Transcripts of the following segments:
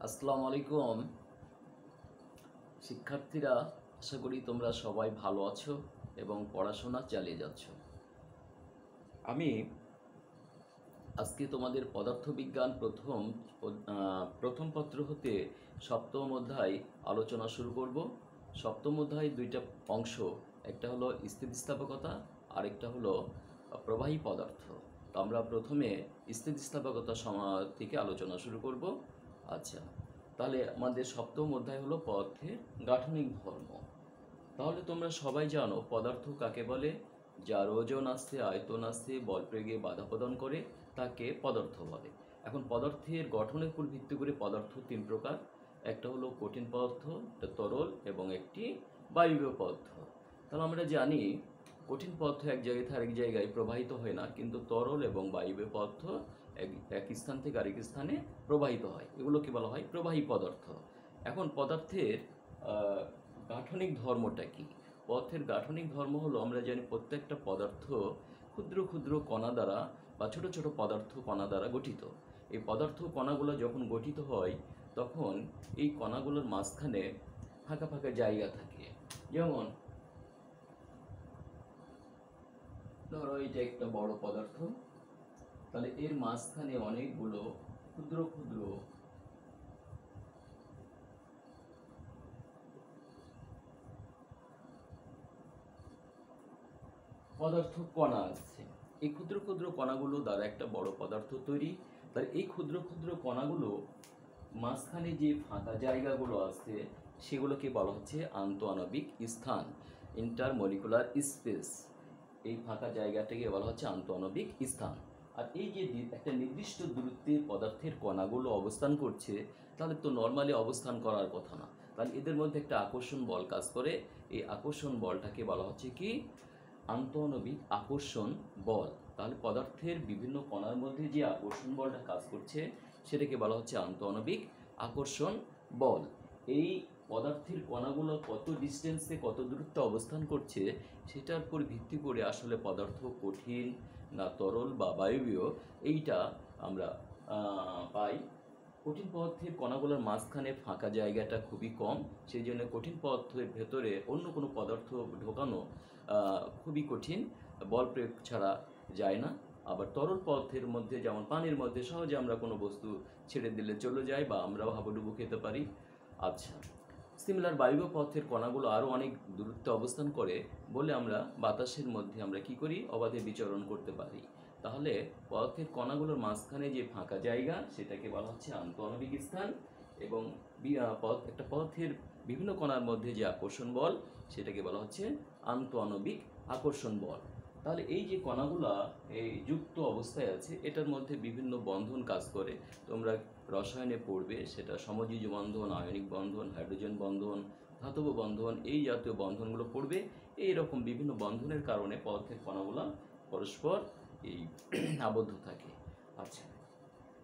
আসসালামু আলাইকুম শিক্ষার্থীরা, আশা করি তোমরা সবাই ভালো আছো এবং পড়াশোনা চালিয়ে যাচ্ছ। আমি আজকে তোমাদের পদার্থবিজ্ঞান প্রথম পত্র হতে সপ্তম অধ্যায় আলোচনা শুরু করব। সপ্তম অধ্যায় দুইটা অংশ, একটা হলো স্থিতিস্থাপকতা, আরেকটা হলো প্রবাহী পদার্থ। তো আমরা প্রথমে স্থিতিস্থাপকতা থেকে আলোচনা শুরু করব। আচ্ছা, তাহলে আমাদের সপ্তম অধ্যায় হলো পদার্থের গাঠনিক ধর্ম। তাহলে তোমরা সবাই জানো পদার্থ কাকে বলে। যার ওজন আছে, আয়তন আছে, বল প্রয়োগে বাধা প্রদান করে, তাকে পদার্থ বলে। এখন পদার্থের গঠনের উপর ভিত্তি করে পদার্থ তিন প্রকার। একটা হলো কঠিন পদার্থ, একটা তরল এবং একটি বায়বীয় পদার্থ। তাহলে আমরা জানি কঠিন পদার্থ এক জায়গা থেকে আরেক জায়গায় প্রবাহিত হয় না, কিন্তু তরল এবং বায়বীয় পদার্থ এক স্থান থেকে আরেক স্থানে প্রবাহিত হয়। এগুলোকে বলা হয় প্রবাহী পদার্থ। এখন পদার্থের গাঠনিক ধর্মটা কি? পদার্থের গাঠনিক ধর্ম হলো, আমরা জানি প্রত্যেকটা পদার্থ ক্ষুদ্র ক্ষুদ্র কণা দ্বারা বা ছোট ছোট পদার্থ কণা দ্বারা গঠিত। এই পদার্থ কণাগুলো যখন গঠিত হয়, তখন এই কণাগুলোর মাঝখানে ফাঁকা ফাঁকা জায়গা থাকে। যেমন ধরো এটা একটা বড় পদার্থ, তাহলে এর মাঝখানে অনেকগুলো ক্ষুদ্র ক্ষুদ্র পদার্থ কণা আছে। এই ক্ষুদ্র ক্ষুদ্র কণাগুলো দ্বারা একটা বড় পদার্থ তৈরি। তার এই ক্ষুদ্র ক্ষুদ্র কণাগুলো মাঝখানে যে ফাঁকা জায়গাগুলো আছে, সেগুলোকে বলা হচ্ছে আন্তঃআণবিক স্থান, ইন্টারমলিকুলার স্পেস। এই ফাঁকা জায়গাটাকে বলা হচ্ছে আন্তঃআণবিক স্থান। আর এই যে একটা নির্দিষ্ট দূরত্বে পদার্থের কণাগুলো অবস্থান করছে, তাহলে তো নর্মালি অবস্থান করার কথা না। তাহলে এদের মধ্যে একটা আকর্ষণ বল কাজ করে। এই আকর্ষণ বলটাকে বলা হচ্ছে কি? আন্তঃআণবিক আকর্ষণ বল। তাহলে পদার্থের বিভিন্ন কণার মধ্যে যে আকর্ষণ বলটা কাজ করছে, সেটাকে বলা হচ্ছে আন্তঃআণবিক আকর্ষণ বল। এই পদার্থের কণাগুলো কত ডিস্টেন্সে, কত দূরত্বে অবস্থান করছে, সেটার উপর ভিত্তি করে আসলে পদার্থ কঠিন না তরল বা বায়বীয়, এইটা আমরা পাই। কঠিন পদার্থের কণাগুলোর মাঝখানে ফাঁকা জায়গাটা খুবই কম, সেই জন্য কঠিন পদার্থের ভেতরে অন্য কোনো পদার্থ ঢোকানো খুবই কঠিন, বল প্রয়োগ ছাড়া যায় না। আবার তরল পদার্থের মধ্যে, যেমন পানির মধ্যে, সহজে আমরা কোনো বস্তু ছেড়ে দিলে চলে যায় বা আমরাও হাবুডুবু খেতে পারি। আচ্ছা, সিমিলার বায়বীয় পদার্থের কণাগুলো আরও অনেক দূরত্বে অবস্থান করে বলে আমরা বাতাসের মধ্যে আমরা কি করি? অবাধে বিচরণ করতে পারি। তাহলে পদার্থের কণাগুলোর মাঝখানে যে ফাঁকা জায়গা, সেটাকে বলা হচ্ছে আন্তঃআণবিক স্থান। এবং একটা পদার্থের বিভিন্ন কণার মধ্যে যে আকর্ষণ বল, সেটাকে বলা হচ্ছে আন্তঃআণবিক আকর্ষণ বল। তাহলে এই যে কণাগুলা এই যুক্ত অবস্থায় আছে, এটার মধ্যে বিভিন্ন বন্ধন কাজ করে। তোমরা রসায়নে পড়বে, সেটা সমযোজী বন্ধন, আয়নিক বন্ধন, হাইড্রোজেন বন্ধন, ধাতব বন্ধন, এই জাতীয় বন্ধনগুলো পড়বে। এইরকম বিভিন্ন বন্ধনের কারণে পদার্থের কণাগুলো পরস্পর এই আবদ্ধ থাকে। আচ্ছা,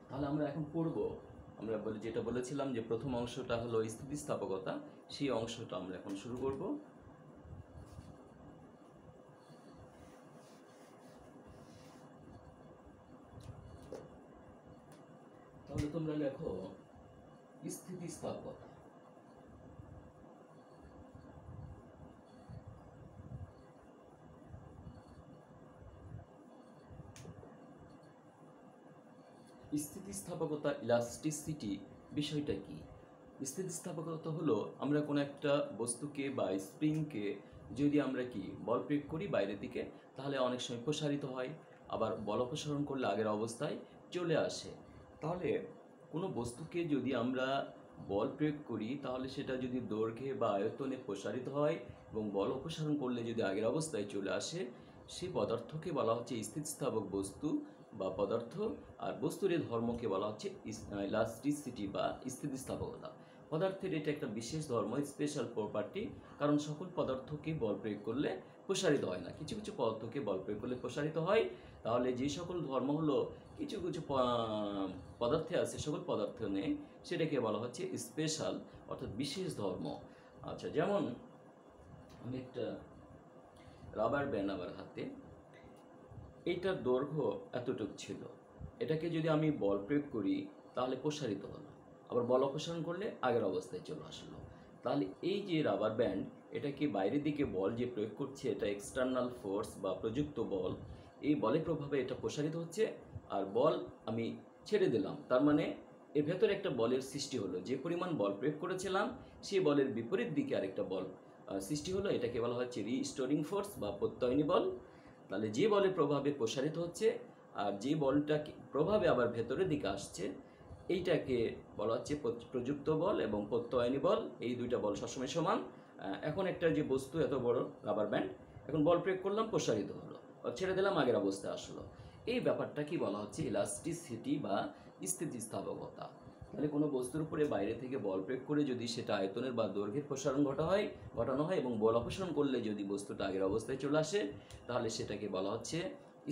তাহলে আমরা এখন পড়ব। আমরা যেটা বলেছিলাম যে প্রথম অংশটা হলো স্থিতিস্থাপকতা, সেই অংশটা আমরা এখন শুরু করব। তাহলে তোমরা লেখো স্থিতিস্থাপকতা। স্থিতিস্থাপকতা, ইলাস্টিসিটি বিষয়টা কি? স্থিতিস্থাপকতা হলো, আমরা কোনো একটা বস্তুকে বা স্প্রিংকে যদি আমরা কি বল প্রয়োগ করি বাইরের দিকে, তাহলে অনেক সময় প্রসারিত হয়, আবার বল অপসারণ করলে আগের অবস্থায় চলে আসে। তাহলে কোনো বস্তুকে যদি আমরা বল প্রয়োগ করি, তাহলে সেটা যদি দৈর্ঘ্যে বা আয়তনে প্রসারিত হয় এবং বল অপসারণ করলে যদি আগের অবস্থায় চলে আসে, সে পদার্থকে বলা হচ্ছে স্থিতিস্থাপক বস্তু বা পদার্থ। আর বস্তুর এই ধর্মকে বলা হচ্ছে ইলাস্টিসিটি বা স্থিতিস্থাপকতা। পদার্থের এটা একটা বিশেষ ধর্ম, স্পেশাল প্রপার্টি। কারণ সকল পদার্থকে বল প্রয়োগ করলে প্রসারিত হয় না, কিছু কিছু পদার্থকে বল প্রয়োগ করলে প্রসারিত হয়। তাহলে যে সকল ধর্ম হলো কিছু কিছু পদার্থে আছে, সকল পদার্থ নেই, সেটাকে বলা হচ্ছে স্পেশাল, অর্থাৎ বিশেষ ধর্ম। আচ্ছা, যেমন আমি একটা রাবার ব্যান্ড আমার হাতে, এইটার দৈর্ঘ্য এতটুক ছিল, এটাকে যদি আমি বল প্রয়োগ করি তাহলে প্রসারিত হলো। আবার বল অপসারণ করলে আগের অবস্থায় চলে আসলো। তাহলে এই যে রাবার ব্যান্ড, এটাকে বাইরের দিকে বল যে প্রয়োগ করছে, এটা এক্সটার্নাল ফোর্স বা প্রযুক্ত বল, এই বলের প্রভাবে এটা প্রসারিত হচ্ছে। আর বল আমি ছেড়ে দিলাম, তার মানে এর ভেতরে একটা বলের সৃষ্টি হলো। যে পরিমাণ বল প্রয়োগ করেছিলাম সেই বলের বিপরীত দিকে আরেকটা বল সৃষ্টি হলো। এটাকে বলা হচ্ছে রিস্টোরিং ফোর্স বা প্রত্যয়নী বল। তাহলে যে বলের প্রভাবে প্রসারিত হচ্ছে আর যে বলটা প্রভাবে আবার ভেতরের দিকে আসছে, এইটাকে বলা হচ্ছে প্রযুক্ত বল এবং প্রত্যয়নী বল। এই দুইটা বল সবসময় সমান। এখন একটা যে বস্তু এত বড় রাবার ব্যান্ড, এখন বল প্রয়োগ করলাম, প্রসারিত হলো, ছেড়ে দিলাম, আগের অবস্থায় আসলো। এই ব্যাপারটা কি বলা হচ্ছে ইলাস্টিসিটি বা স্থিতিস্থাপকতা। তাহলে কোনো বস্তুর উপরে বাইরে থেকে বল প্রয়োগ করে যদি সেটা আয়তনের বা দৈর্ঘ্যের প্রসারণ ঘটানো হয় এবং বল অপসারণ করলে যদি বস্তুটা আগের অবস্থায় চলে আসে, তাহলে সেটাকে বলা হচ্ছে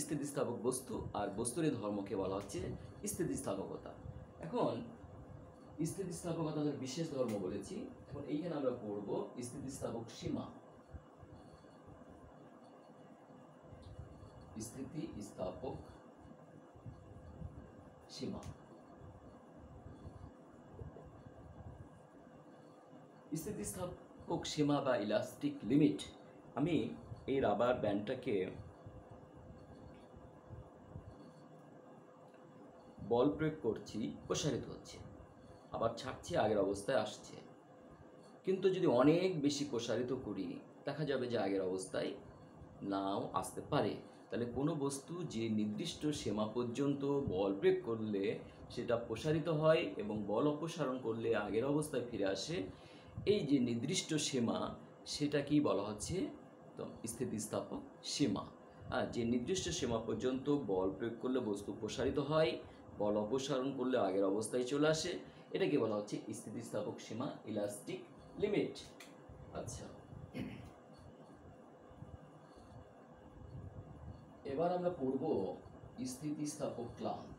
স্থিতিস্থাপক বস্তু। আর বস্তুর এই ধর্মকে বলা হচ্ছে স্থিতিস্থাপকতা। এখন স্থিতিস্থাপকতার বিশেষ ধর্ম বলেছি, এখন এইখানে আমরা পড়ব স্থিতিস্থাপক সীমা। স্থিতিস্থাপক সীমা। স্থিতিস্থাপক সীমা বা ইলাস্টিক লিমিট। আমি এই রাবার ব্যান্ডটাকে বল প্রয়োগ করছি, প্রসারিত হচ্ছে, আবার ছাড়ছি, আগের অবস্থায় আসছে। কিন্তু যদি অনেক বেশি প্রসারিত করি, দেখা যাবে যে আগের অবস্থায় নাও আসতে পারে। তাহলে কোনো বস্তু যে নির্দিষ্ট সীমা পর্যন্ত বল প্রয়োগ করলে সেটা প্রসারিত হয় এবং বল অপসারণ করলে আগের অবস্থায় ফিরে আসে, এই যে নির্দিষ্ট সীমা, সেটাকেই বলা হচ্ছে তো স্থিতিস্থাপক সীমা। আর যে নির্দিষ্ট সীমা পর্যন্ত বল প্রয়োগ করলে বস্তু প্রসারিত হয়, বল অপসারণ করলে আগের অবস্থায় চলে আসে, এটাকে বলা হচ্ছে স্থিতিস্থাপক সীমা, ইলাস্টিক লিমিট। আচ্ছা, এবার আমরা পড়ব স্থিতিস্থাপক ক্লান্তি।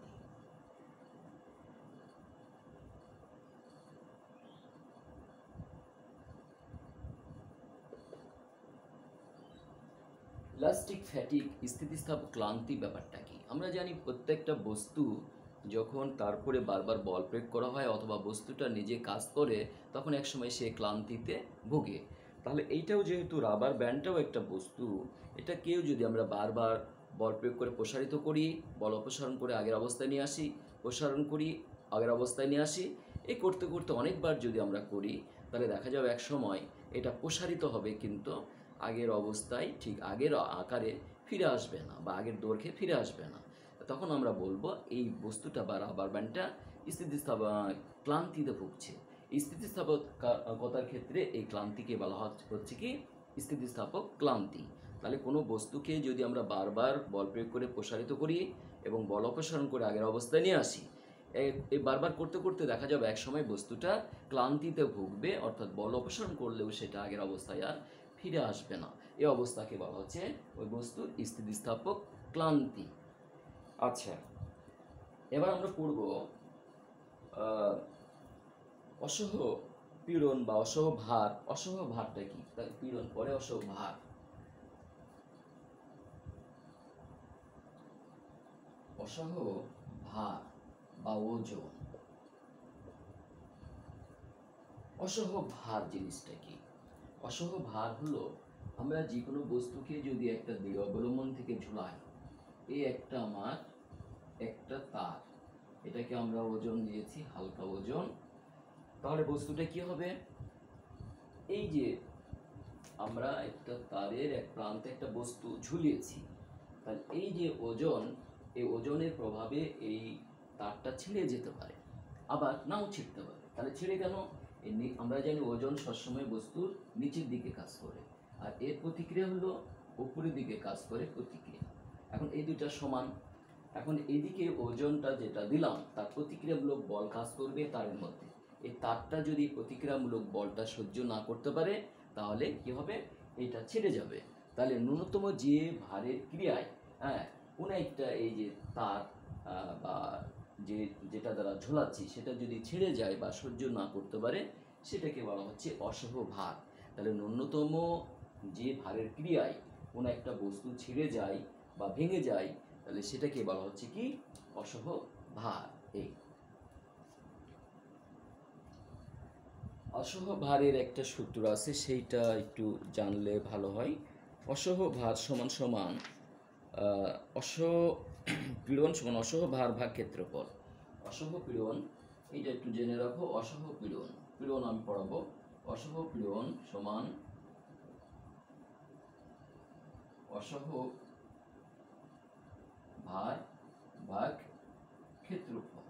ইলাস্টিক ফ্যাটিক, স্থিতিস্থাপক ক্লান্তি ব্যাপারটা কি? আমরা জানি প্রত্যেকটা বস্তু যখন তারপরে বারবার বল প্রয়োগ করা হয় অথবা বস্তুটা নিজে কাজ করে, তখন একসময় সে ক্লান্তিতে ভোগে। তাহলে এইটাও যেহেতু রাবার ব্যান্ডটাও একটা বস্তু, এটাকেও যদি আমরা বারবার বল প্রয়োগ করে প্রসারিত করি, বল অপসারণ করে আগের অবস্থায় নিয়ে আসি, প্রসারণ করি, আগের অবস্থায় নিয়ে আসি, এই করতে করতে অনেকবার যদি আমরা করি, তাহলে দেখা যাবে এক সময় এটা প্রসারিত হবে, কিন্তু আগের অবস্থায় ঠিক আগের আকারে ফিরে আসবে না বা আগের দৈর্ঘ্যে ফিরে আসবে না। তখন আমরা বলবো এই বস্তুটা বা রাবার ব্যান্ডটা ক্লান্তিতে ভুগছে। এই স্থিতিস্থাপকতার ক্ষেত্রে এই ক্লান্তিকে বলা হচ্ছে কি স্থিতিস্থাপক ক্লান্তি। তাহলে কোনো বস্তুকে যদি আমরা বারবার বল প্রয়োগ করে প্রসারিত করি এবং বল অপসারণ করে আগের অবস্থায় নিয়ে আসি, এই বারবার করতে করতে দেখা যাবে এক সময় বস্তুটা ক্লান্তিতে ভুগবে, অর্থাৎ বল অপসারণ করলেও সেটা আগের অবস্থায় আর ফিরে আসবে না। এই অবস্থাকে বলা হচ্ছে ওই বস্তুর স্থিতিস্থাপক ক্লান্তি। আচ্ছা, এবার আমরা পড়ব অসহ পীড়ন বা অসহ ভার। অসহ ভারটা কি? পীড়ন পরে অসহ ভার। অসহ ভার বা ওজন। অসহ ভার জিনিসটা কি? অসহ ভার হলো, আমরা যে কোনো বস্তুকে যদি একটা দৃঢ় অবলম্বন থেকে ঝুলাই, এই একটা আমার একটা তার, এটাকে আমরা ওজন দিয়েছি হালকা ওজন, তাহলে বস্তুটা কি হবে? এই যে আমরা একটা তারের এক প্রান্তে একটা বস্তু ঝুলিয়েছি, তাহলে এই যে ওজন, এই ওজনের প্রভাবে এই তারটা ছিঁড়ে যেতে পারে, আবার নাও ছিঁড়তে পারে। তাহলে ছিঁড়ে কেন? আমরা জানি ওজন সবসময় বস্তুর নিচের দিকে কাজ করে, আর এর প্রতিক্রিয়া হলো উপরের দিকে কাজ করে প্রতিক্রিয়া। এখন এই দুইটা সমান। এখন এদিকে ওজনটা যেটা দিলাম তার প্রতিক্রিয়ামূলক বল কাজ করবে তারের মধ্যে। এই তারটা যদি প্রতিক্রিয়ামূলক বলটা সহ্য না করতে পারে, তাহলে কি হবে? এটা ছেড়ে যাবে। তাহলে ন্যূনতম যে ভারের ক্রিয়ায় কোনো একটা এই যে তার বা যেটা দ্বারা ঝোলাচ্ছি সেটা যদি ছেড়ে যায় বা সহ্য না করতে পারে, সেটাকে বলা হচ্ছে অসহ ভার। তাহলে ন্যূনতম যে ভারের ক্রিয়ায় কোনো একটা বস্তু ছিঁড়ে যায় বা ভেঙে যায়, তাহলে সেটাকে বলা হচ্ছে কি অসহ ভার। এই অসহ ভারের একটা সূত্র আছে, সেইটা একটু জানলে ভালো হয়। অসহ ভার সমান সমান অসহ পীড়ন সমান অসহ ভার ভাগ ক্ষেত্রফল। অসহ পীড়ন এটা একটু জেনে রাখো। অসহ পীড়ন, পীড়ন আমি পড়াবো। অসহ পীড়ন সমান অসহ ভার ভাগ ক্ষেত্রফল।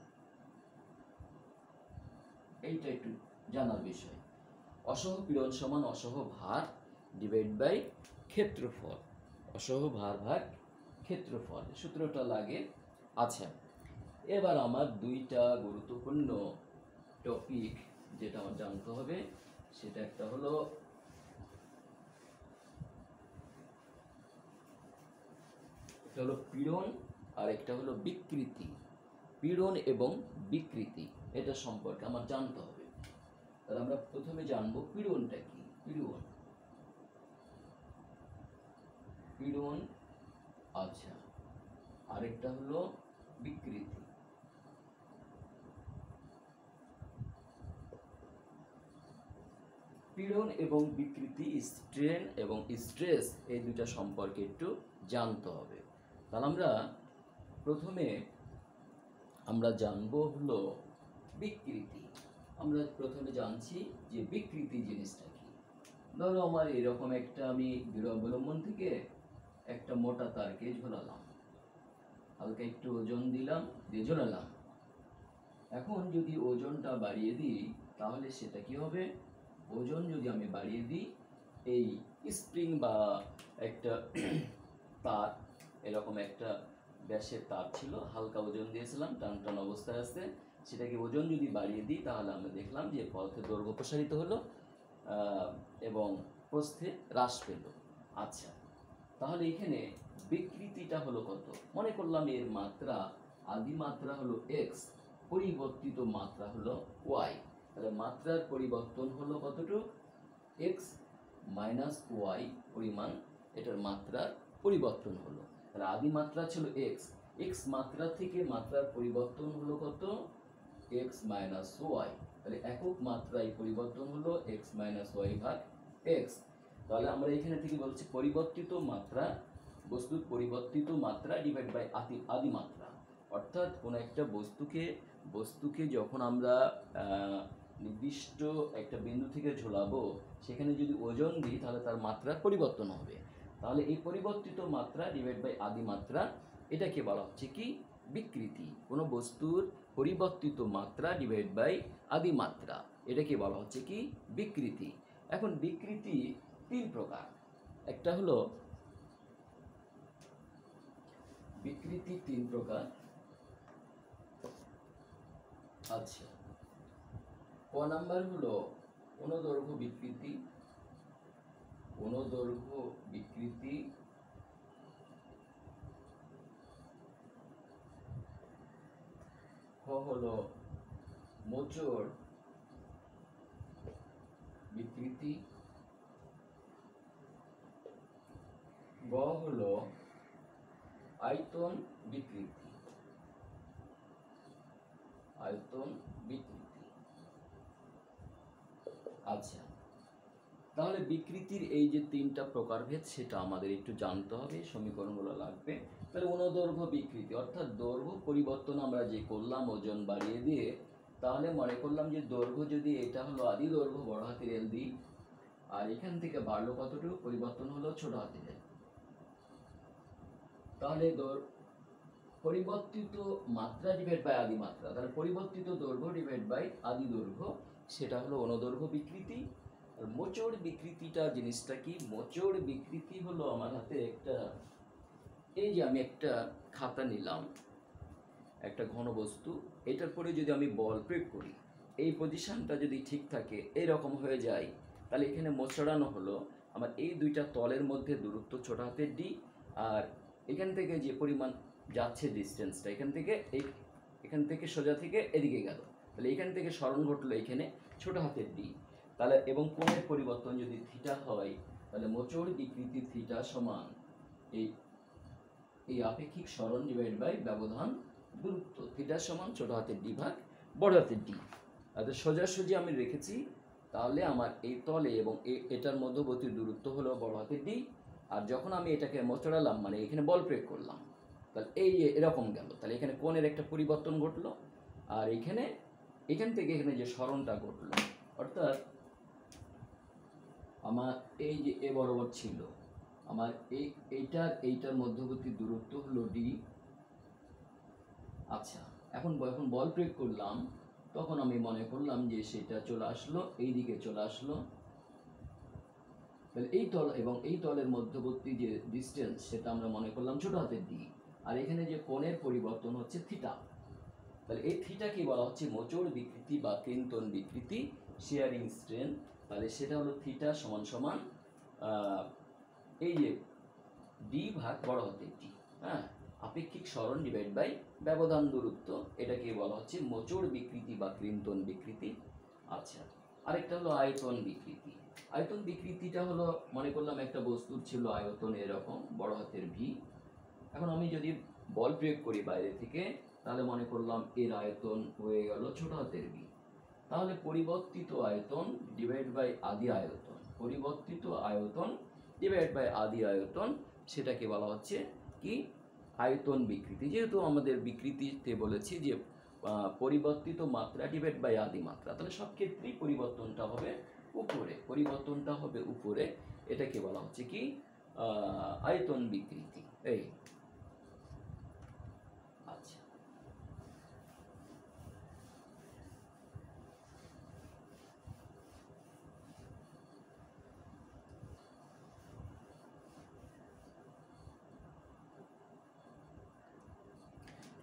এইটা একটু জানার বিষয়। অসহ পীড়ন সমান অসহ ভার ডিভাইড বাই ক্ষেত্রফল। অসহ ভার ভাগ ক্ষেত্রফল সূত্রটা লাগে। আচ্ছা, এবার আমার দুইটা গুরুত্বপূর্ণ টপিক যেটা আমার জানতে হবে, সেটা একটা হলো পীড়ন আর একটা হলো বিকৃতি। পীড়ন এবং বিকৃতি এটা সম্পর্কে আমার জানতে হবে। তাহলে আমরা প্রথমে জানবো পীড়নটা কি। পীড়ন, পীড়ন। আচ্ছা, আরেকটা হলো বিকৃতি। পীড়ন এবং বিকৃতি, স্ট্রেন এবং স্ট্রেস, এই দুইটা সম্পর্কে একটু জানতে হবে। তাহলে আমরা প্রথমে জানবো হলো বিকৃতি। আমরা প্রথমে জানছি যে বিকৃতি জিনিসটা কি। ধরো আমার এরকম একটা, আমি দৃঢ় অবলম্বন থেকে একটা মোটা তারকে ঝোলালাম, হালকা একটু ওজন দিলাম, দিয়ে ঝোলালাম। এখন যদি ওজনটা বাড়িয়ে দিই তাহলে সেটা কি হবে? ওজন যদি আমি বাড়িয়ে দিই, এই স্প্রিং বা একটা তার, এরকম একটা ব্যাসের তার ছিল, হালকা ওজন দিয়েছিলাম, টান টান অবস্থায় আছে, সেটাকে ওজন যদি বাড়িয়ে দিই তাহলে আমরা দেখলাম যে পথে দৈর্ঘ্য প্রসারিত হলো এবং প্রস্থে হ্রাস পেল। আচ্ছা, তাহলে এখানে বিকৃতিটা হলো কত? মনে করলাম এর মাত্রা, আদি মাত্রা হলো এক্স, পরিবর্তিত মাত্রা হলো ওয়াই। তাহলে মাত্রার পরিবর্তন হলো কতটুকু? এক্স মাইনাস ওয়াই পরিমাণ এটার মাত্রার পরিবর্তন হলো। তাহলে আদি মাত্রা ছিল এক্স, এক্স মাত্রা থেকে মাত্রার পরিবর্তন হলো কত? X minus Y. তাহলে একক মাত্রায় পরিবর্তন হলো এক্স মাইনাস ওয়াই ভাগ এক্স। তাহলে আমরা এখানে থেকে বলছি পরিবর্তিত মাত্রা, বস্তুর পরিবর্তিত মাত্রা ডিভাইড বাই আদি মাত্রা। অর্থাৎ কোন একটা বস্তুকে যখন আমরা নির্দিষ্ট একটা বিন্দু থেকে ঝোলাবো, সেখানে যদি ওজন দিই তাহলে তার মাত্রার পরিবর্তন হবে। তাহলে এই পরিবর্তিত মাত্রা ডিভাইড বাই আদি মাত্রা, এটাকে বলা হচ্ছে কি? বিকৃতি। কোনো বস্তুর পরিবর্তিত মাত্রা ডিভাইড বাই আদি মাত্রা, এটাকে বলা হচ্ছে কি? বিকৃতি। এখন বিকৃতি তিন প্রকার। একটা হলো বিকৃতি তিন প্রকার। আচ্ছা, ক নাম্বার হলো অনুদৈর্ঘ্য বিকৃতি। অনুদৈর্ঘ্য বিকৃতি। খ হলো মোচড় বিকৃতি। গ হলো আয়তন বিকৃতি। আয়তন বিকৃতি। আচ্ছা, তাহলে বিকৃতির এই যে তিনটা প্রকারভেদ, সেটা আমাদের একটু জানতে হবে, সমীকরণগুলো লাগবে। তাহলে অনুদৈর্ঘ্য বিকৃতি অর্থাৎ দৈর্ঘ্য পরিবর্তন আমরা যে করলাম ওজন বাড়িয়ে দিয়ে, তাহলে মনে করলাম যে দৈর্ঘ্য যদি এটা হলো আদি দৈর্ঘ্য বড় হাতের এল দিই, আর এখান থেকে বাড়লো কতটুকু? পরিবর্তন হলো ছোট হাতের এল। তাহলে পরিবর্তিত মাত্রা ডিভাইড বাই আদি মাত্রা, তাহলে পরিবর্তিত দৈর্ঘ্য ডিভাইড বাই আদি দৈর্ঘ্য, সেটা হলো অনুদৈর্ঘ্য বিকৃতি। আর মোচড় বিকৃতিটা জিনিসটা কি? মোচড় বিকৃতি হলো আমার হাতে একটা, এই যে আমি একটা খাতা নিলাম, একটা ঘন বস্তু, এটার পরে যদি আমি বল প্রয়োগ করি, এই পজিশনটা যদি ঠিক থাকে, এইরকম হয়ে যায়, তাহলে এখানে মোচড়ানো হলো আমার এই দুইটা তলের মধ্যে দূরত্ব ছোট হাতের ডি, আর এখান থেকে যে পরিমাণ যাচ্ছে ডিস্টেন্সটা, এখান থেকে সোজা থেকে এদিকে গেল, তাহলে এখান থেকে স্মরণ ঘটলো এখানে ছোট হাতের ডি। তাহলে এবং কোণের পরিবর্তন যদি থিটা হয়, তাহলে মোচড় বিকৃতি থিটা সমান এই আপেক্ষিক স্মরণ ডিভাইড বাই ব্যবধান দূরত্ব। থিটা সমান ছোট হাতের ডি ভাগ বড় হাতের ডি। সোজাসুজি আমি রেখেছি তাহলে আমার এই তলে এবং এটার মধ্যবর্তী দূরত্ব হলো বড় হাতের ডি। আর যখন আমি এটাকে মোচড়ালাম মানে এখানে বল প্রয়োগ করলাম, তাহলে এই যে এরকম গেল, তাহলে এখানে কোণের একটা পরিবর্তন ঘটলো। আর এখান থেকে এখানে যে সরণটা ঘটলো, অর্থাৎ আমার এই যে এ বরাবর ছিল, আমার এইটার মধ্যবর্তী দূরত্ব হলো ডি। আচ্ছা, এখন বল প্রয়োগ করলাম, তখন আমি মনে করলাম যে সেটা চলে আসলো, এই দিকে চলে আসলো। তাহলে এই তল এবং এই তলের মধ্যবর্তী যে ডিস্টেন্স, সেটা আমরা মনে করলাম ছোট হাতের ডি। আর এখানে যে কোণের পরিবর্তন হচ্ছে থিটা, তাহলে এই থিটাকে বলা হচ্ছে মোচড় বিকৃতি বা ক্লিনটন বিকৃতি, শেয়ারিং স্ট্রেন। তাহলে সেটা হলো থিটা সমান সমান এই যে ডি ভাগ বড় হাতের ডি, হ্যাঁ, আপেক্ষিক সরণ ডিভাইড বাই ব্যবধান দূরত্ব, এটাকে বলা হচ্ছে মোচড় বিকৃতি বা ক্লিনটন বিকৃতি। আচ্ছা, আরেকটা হলো আয়তন বিকৃতি। আয়তন বিকৃতিটা হলো, মনে করলাম একটা বস্তুর ছিল আয়তন এরকম বড় হাতের ভি। এখন আমি যদি বল প্রয়োগ করি বাইরে থেকে, তাহলে মনে করলাম এর আয়তন হয়ে গেল ছোট হাতের ভি। তাহলে পরিবর্তিত আয়তন ডিভাইড বাই আদি আয়তন, পরিবর্তিত আয়তন ডিভাইড বাই আদি আয়তন, সেটাকে বলা হচ্ছে কি আয়তন বিকৃতি। যেহেতু আমাদের বিকৃতিতে বলেছি যে পরিবর্তিত মাত্রা ডিভাইড বাই আদি মাত্রা, তাহলে সব ক্ষেত্রেই পরিবর্তনটা হবে উপরে, এটাকে বলা হচ্ছে কি আয়তন বিকৃতি। এই আচ্ছা,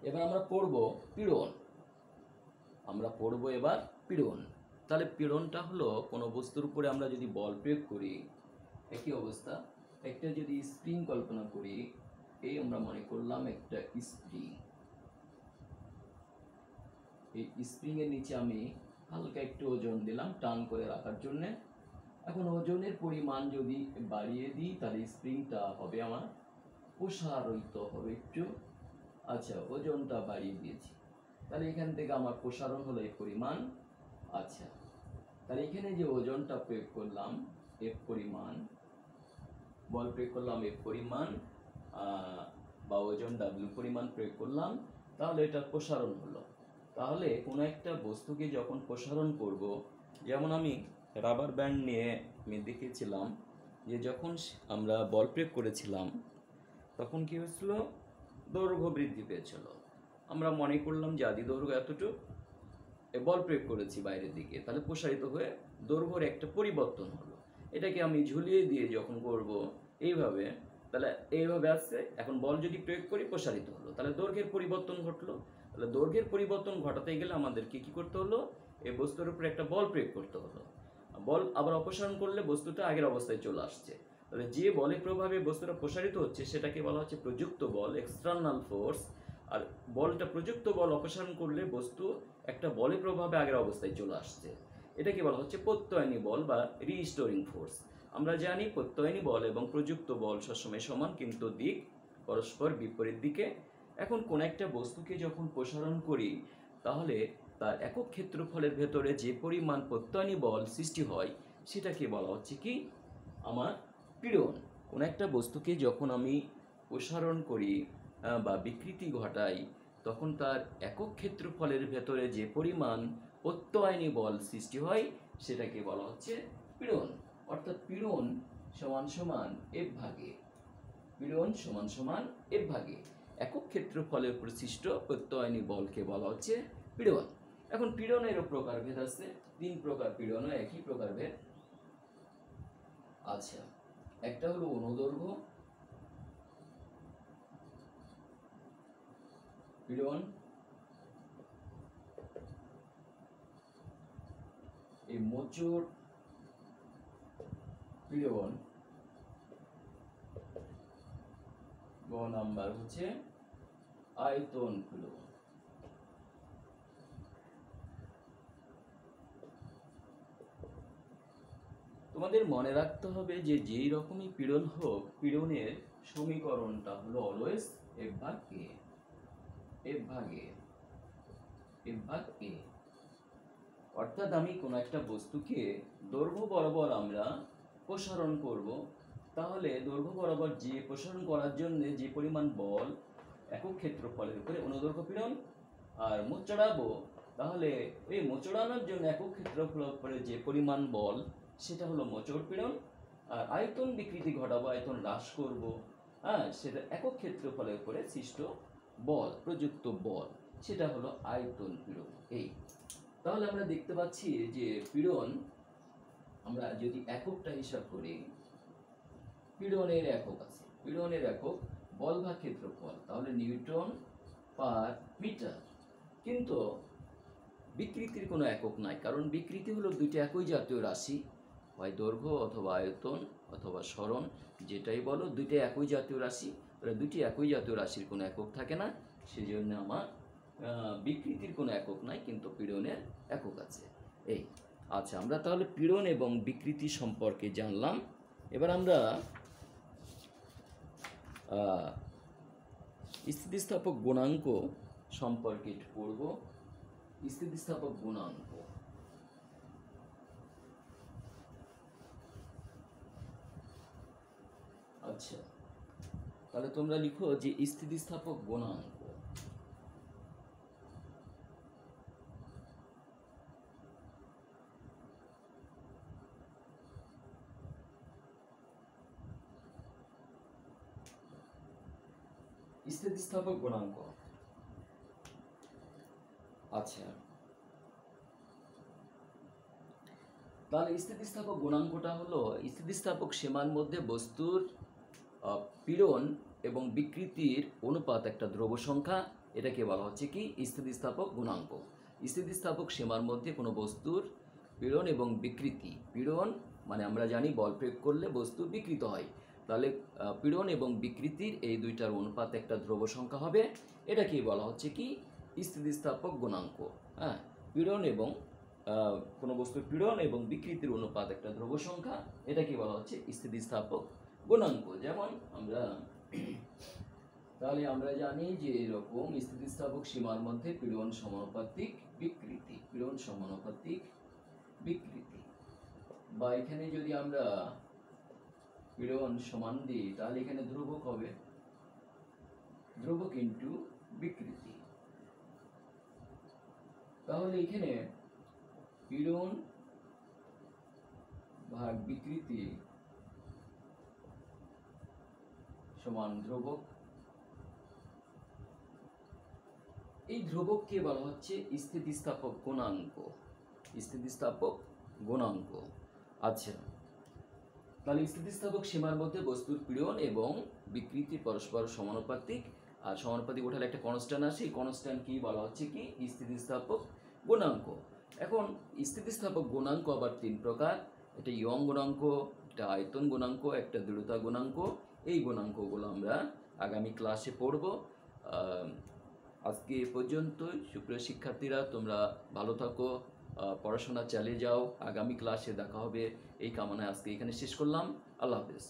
এবার আমরা পড়ব পীড়ন। তাহলে পীড়নটা হলো কোনো বস্তুর উপরে আমরা যদি বল প্রয়োগ করি, একই অবস্থা। একটা যদি স্প্রিং কল্পনা করি, এই আমরা মনে করলাম একটা স্প্রিং, এই স্প্রিং এর নিচে আমি হালকা একটু ওজন দিলাম টান করে রাখার জন্য। এখন ওজনের পরিমাণ যদি বাড়িয়ে দিই, তাহলে স্প্রিংটা হবে আমার প্রসারিত হবে একটু। আচ্ছা, ওজনটা বাড়িয়ে দিয়েছি, তাহলে এখান থেকে আমার প্রসারণ হলো এই পরিমাণ। আচ্ছা, তাহলে এখানে যে ওজনটা প্রয়োগ করলাম এফ পরিমাণ, বল প্রয়োগ করলাম এফ পরিমাণ বা ওজন ডাব্লিউ পরিমাণ প্রয়োগ করলাম, তাহলে এটা প্রসারণ হলো। তাহলে কোনো একটা বস্তুকে যখন প্রসারণ করব, যেমন আমি রাবার ব্যান্ড নিয়ে আমি দেখেছিলাম যে যখন আমরা বল প্রয়োগ করেছিলাম, তখন কি হয়েছিল, দৈর্ঘ্য বৃদ্ধি পেয়েছিল। আমরা মনে করলাম যে আদি দৈর্ঘ্য এতটুকু, বল প্রয়োগ করেছি বাইরের দিকে, তাহলে প্রসারিত হয়ে দৈর্ঘ্যের একটা পরিবর্তন হলো। এটাকে আমি ঝুলিয়ে দিয়ে যখন করব এইভাবে, তাহলে এইভাবে আসছে, এখন বল যদি প্রয়োগ করি প্রসারিত হলো, তাহলে দৈর্ঘ্যের পরিবর্তন ঘটলো। তাহলে দৈর্ঘ্যের পরিবর্তন ঘটাতে গেলে আমাদেরকে কি করতে হলো, এই বস্তুর উপরে একটা বল প্রয়োগ করতে হলো। বল আবার অপসারণ করলে বস্তুটা আগের অবস্থায় চলে আসছে। তাহলে যে বলের প্রভাবে বস্তুটা প্রসারিত হচ্ছে সেটাকে বলা হচ্ছে প্রযুক্ত বল, এক্সটার্নাল ফোর্স। আর প্রযুক্ত বল অপসারণ করলে বস্তু একটা বলের প্রভাবে আগের অবস্থায় চলে আসছে, এটাকে বলা হচ্ছে প্রত্যয়নী বল বা রিস্টোরিং ফোর্স। আমরা জানি প্রত্যয়নী বল এবং প্রযুক্ত বল সবসময় সমান, কিন্তু দিক পরস্পর বিপরীত দিকে। এখন কোন একটা বস্তুকে যখন প্রসারণ করি, তাহলে তার একক ক্ষেত্রফলের ভেতরে যে পরিমাণ প্রত্যয়নী বল সৃষ্টি হয়, সেটাকে বলা হচ্ছে কি আমার পীড়ন। কোন একটা বস্তুকে যখন আমি প্রসারণ করি বা বিকৃতি ঘটাই, তখন তার একক ক্ষেত্রফলের ভেতরে যে পরিমাণ প্রত্যয়নী বল সৃষ্টি হয়, সেটাকে বলা হচ্ছে পীড়ন। অর্থাৎ পীড়ন সমান সমান এফ ভাগে, একক ক্ষেত্রফলের উপর সৃষ্ট প্রত্যয়নী বলকে বলা হচ্ছে পীড়ন। এখন পীড়নেরও প্রকারভেদ আছে, 3 প্রকার পীড়ন, একই প্রকারভেদ। আচ্ছা, একটা হলো অনুদৈর্ঘ্য পীড়ন, এই মোচড় পীড়ন, নাম্বার হচ্ছে আয়তন পীড়ন। তোমাদের মনে রাখতে হবে যে যেই রকমই পীড়ন হোক, পীড়নের সমীকরণটা হলো অলওয়েজ এফ ভাগ এ। অর্থাৎ আমি কোনো একটা বস্তুকে দৈর্ঘ্য বরাবর আমরা প্রসারণ করব, তাহলে দৈর্ঘ্য বরাবর যে প্রসারণ করার জন্য যে পরিমাণ বল একক ক্ষেত্রফলের উপরে অনুদৈর্ঘ্য পীড়ন, আর মোচড়াবো তাহলে এই মোচড়ানোর জন্য একক ক্ষেত্রফলের উপরে যে পরিমাণ বল সেটা হলো মোচড় পীড়ন, আর আয়তন বিকৃতি ঘটাবো, আয়তন হ্রাস করব, হ্যাঁ, সেটা একক ক্ষেত্রফলের উপরে সৃষ্ট বল, প্রযুক্ত বল, সেটা হলো আয়তন পীড়ন। এই তাহলে আমরা দেখতে পাচ্ছি যে পীড়ন, আমরা যদি এককটা হিসাব করি, পীড়নের একক আছে, পীড়নের একক বল বা ক্ষেত্রফল, তাহলে নিউটন পার মিটার। কিন্তু বিকৃতির কোনো একক নাই, কারণ বিকৃতি হলো দুইটা একই জাতীয় রাশি, হয় দৈর্ঘ্য অথবা আয়তন অথবা সরণ, যেটাই বলো দুইটা একই জাতীয় রাশি, দুইটি একই জাতীয় রাশির কোনো একক থাকে না, সেই জন্য আমার বিকৃতির কোনো একক নাই, কিন্তু পীড়নের একক আছে। এই আচ্ছা, আমরা তাহলে পীড়ন এবং বিকৃতি সম্পর্কে জানলাম। এবার আমরা স্থিতিস্থাপক গুণাঙ্ক সম্পর্কে একটু পড়ব। স্থিতিস্থাপক গুণাঙ্ক, আচ্ছা তাহলে তোমরা লিখো যে স্থিতিস্থাপক গুণাঙ্ক। স্থিতিস্থাপক গুণাঙ্ক, আচ্ছা তাহলে স্থিতিস্থাপক গুণাঙ্কটা হলো স্থিতিস্থাপক সীমার মধ্যে বস্তুর পীড়ন এবং বিকৃতির অনুপাত একটা ধ্রুব সংখ্যা, এটাকে বলা হচ্ছে কি স্থিতিস্থাপক গুণাঙ্ক। স্থিতিস্থাপক সীমার মধ্যে কোনো বস্তুর পীড়ন এবং বিকৃতি, পীড়ন মানে আমরা জানি বল প্রয়োগ করলে বস্তু বিকৃত হয়, তাহলে পীড়ন এবং বিকৃতির এই দুইটার অনুপাত একটা ধ্রুব সংখ্যা হবে, এটাকেই বলা হচ্ছে কি স্থিতিস্থাপক গুণাঙ্ক। হ্যাঁ, পীড়ন এবং কোনো বস্তুর পীড়ন এবং বিকৃতির অনুপাত একটা ধ্রুব সংখ্যা, এটাকে বলা হচ্ছে স্থিতিস্থাপক গুণাঙ্ক। যেমন আমরা তাহলে আমরা জানি যে এরকম স্থিতিস্থাপক সীমার মধ্যে পীড়ন সমানুপাতিক বিকৃতি, পীড়ন সমানুপাতিক বিকৃতি, বা এখানে যদি আমরা পীড়ন সমান দিই তাহলে এখানে ধ্রুবক হবে, ধ্রুবক ইন্টু বিকৃতি, তাহলে এখানে পীড়ন ভাগ বিকৃতি সমান ধ্রুবক। এই ধ্রুবককে বলা হচ্ছে স্থিতিস্থাপক গুণাঙ্ক, স্থিতিস্থাপক গুণাঙ্ক। আচ্ছা, তাহলে স্থিতিস্থাপক সীমার মধ্যে বস্তুর পীড়ন এবং বিকৃতি পরস্পর সমানুপাতিক, আর সমানুপাতিক ওঠালে একটা কনস্ট্যান্ট আসে, এই কনস্ট্যান্ট কি বলা হচ্ছে কি স্থিতিস্থাপক গুণাঙ্ক। এখন স্থিতিস্থাপক গুণাঙ্ক আবার তিন প্রকার, একটা ইয়ং গুণাঙ্ক, একটা আয়তন গুণাঙ্ক, একটা দৃঢ়তা গুণাঙ্ক। এই গুণাঙ্কগুলো আমরা আগামী ক্লাসে পড়ব। আজকে এ পর্যন্তই। সুপ্রিয় শিক্ষার্থীরা, তোমরা ভালো থাকো, পড়াশোনা চালিয়ে যাও, আগামী ক্লাসে দেখা হবে এই কামনায় আজকে এখানে শেষ করলাম। আল্লাহ হাফেজ।